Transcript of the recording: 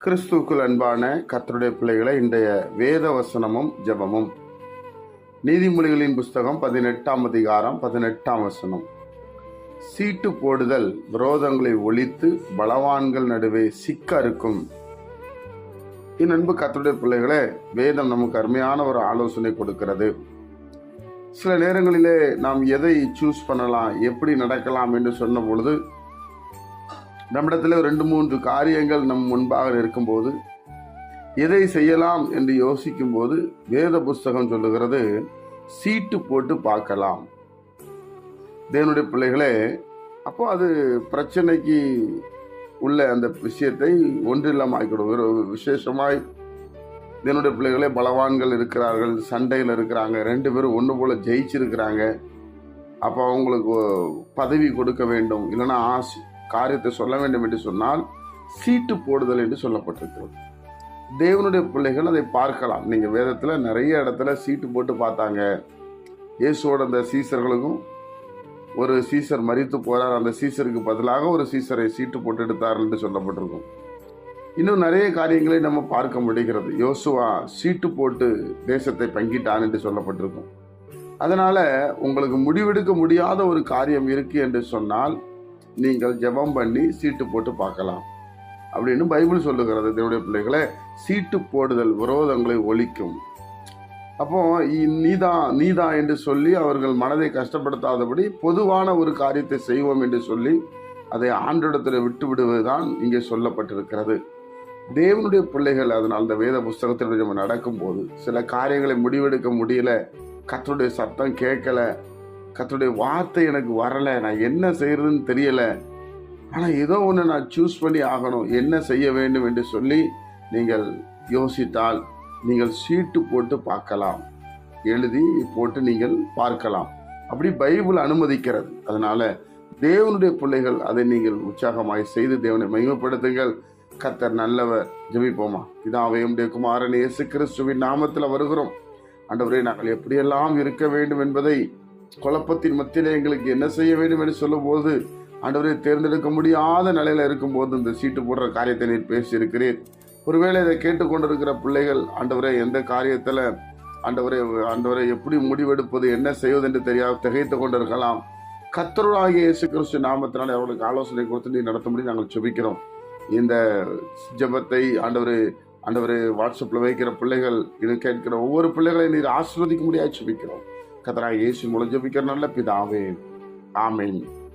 கிறிஸ்துவுக்குள் அன்பான கர்த்தருடைய பிள்ளைகளை, இன்றைய வேத வசனமும் ஜெபமும் நீதிமொழிகளின் புஸ்தகம் 18ஆம் அதிகாரம் 18ஆம் வசனம். சீட்டு போடுதல் விரோதங்களை ஒழித்து பலவான்கள் நடுவே சிக்க அறுக்கும். என் அன்பு கர்த்தருடைய பிள்ளைகளே, வேதம் நமக்கு அருமையான ஒரு ஆலோசனை கொடுக்கிறது. சில நேரங்களிலே நாம் எதை சூஸ் பண்ணலாம், எப்படி நடக்கலாம் என்று சொன்ன பொழுது நம்மிடத்தில் 2-3 காரியங்கள் நம் முன்பாக இருக்கும்போது எதை செய்யலாம் என்று யோசிக்கும் போது வேத புஸ்தகம் சொல்லுகிறது, சீட்டு போட்டு பார்க்கலாம். தேவனுடைய பிள்ளைகளே, அப்போ அது பிரச்சனைக்கு உள்ள அந்த விஷயத்தை ஒன்றில்லாமக்கிடும். ஒரு விசேஷமாய் தேவனுடைய பிள்ளைகளே, பலவான்கள் இருக்கிறார்கள், சண்டையில் இருக்கிறாங்க, 2 பேரும் ஒன்று போல ஜெயிச்சிருக்கிறாங்க. அப்போ அவங்களுக்கு பதவி கொடுக்க வேண்டும், இல்லைன்னா காரியத்தை சொல்ல வேண்டும் என்று சொன்னால் சீட்டு போடுதல் என்று சொல்லப்பட்டிருக்கிறது. தேவனுடைய பிள்ளைகள் அதை பார்க்கலாம். நீங்கள் வேதத்தில் நிறைய இடத்துல சீட்டு போட்டு பார்த்தாங்க. இயேசுவோட அந்த சீசர்களுக்கும் ஒரு சீசர் மரித்து போறார், அந்த சீசருக்கு பதிலாக ஒரு சீசரை சீட்டு போட்டு எடுத்தார் என்று சொல்லப்பட்டிருக்கும். இன்னும் நிறைய காரியங்களை நம்ம பார்க்க முடிகிறது. யோசுவா சீட்டு போட்டு தேசத்தை பங்கிட்டான் என்று சொல்லப்பட்டிருக்கும். அதனால உங்களுக்கு முடிவெடுக்க முடியாத ஒரு காரியம் இருக்கு என்று சொன்னால் நீங்கள் ஜெபம் பண்ணி சீட்டு போட்டு பார்க்கலாம் அப்படின்னு பைபிள் சொல்லுகிறது. தேவனுடைய பிள்ளைகளை, சீட்டு போடுதல் விரோதங்களை ஒழிக்கும். அப்போ நீதா என்று சொல்லி அவர்கள் மனதை கஷ்டப்படுத்தாதபடி பொதுவான ஒரு காரியத்தை செய்வோம் என்று சொல்லி அதை ஆண்டோடத்தில் விட்டு விடுவதுதான் இங்கே சொல்லப்பட்டிருக்கிறது. தேவனுடைய பிள்ளைகள் அதனால் அந்த வேத புஸ்தகத்தில் நம்ம நடக்கும் போது சில காரியங்களை முடிவெடுக்க முடியல, கர்த்தருடைய சத்தம் கேட்கல, கர்த்தருடைய வார்த்தை எனக்கு வரலை, நான் என்ன செய்யறதுன்னு தெரியல, ஆனால் ஏதோ ஒன்று நான் சூஸ் பண்ணி ஆகணும், என்ன செய்ய வேண்டும் என்று சொல்லி நீங்கள் யோசித்தால் நீங்கள் சீட்டு போட்டு பார்க்கலாம், எழுதி போட்டு நீங்கள் பார்க்கலாம். அப்படி பைபிள் அனுமதிக்கிறது. அதனால தேவனுடைய பிள்ளைகள் அதை நீங்கள் உற்சாகமாய் செய்து தேவனை மகிமைப்படுத்துங்கள். கர்த்தர் நல்லவர். ஜெபிப்போமா. பிதாவே, உம்முடைய குமாரன் இயேசு கிறிஸ்துவின் நாமத்தில் வருகிறோம். ஆண்டவரே, நாங்கள் எப்படியெல்லாம் இருக்க வேண்டும் என்பதை குழப்பத்தின் மத்தியிலே எங்களுக்கு என்ன செய்ய வேண்டும் என்று சொல்லும் போது, ஆண்டவரை தேர்ந்தெடுக்க முடியாத நிலையில இருக்கும்போது இந்த சீட்டு போடுற காரியத்தை நீர் பேசி இருக்கிறேன். ஒருவேளை இதை கேட்டுக்கொண்டிருக்கிற பிள்ளைகள், ஆண்டவரை எந்த காரியத்துல ஆண்டவரை எப்படி முடிவெடுப்பது, என்ன செய்வது என்று தெரியாது திகைத்து கொண்டிருக்கலாம். கர்த்தராகிய இயேசு கிறிஸ்து நாமத்தினாலே அவர்களுக்கு ஆலோசனை கொடுத்து நீ நடத்தும்படி நாங்கள் ஜெபிக்கிறோம். இந்த ஜெபத்தை ஆண்டவரே வாட்ஸ்அப்ல வைக்கிற பிள்ளைகள், இது கேட்கிற ஒவ்வொரு பிள்ளைகளையும் நீர் ஆசீர்வதிக்க முடியாது ஜெபிக்கிறோம். கர்த்தராகிய இயேசு மூலம் ஜெபிக்கிற நல்ல பிதாவே, ஆமென்.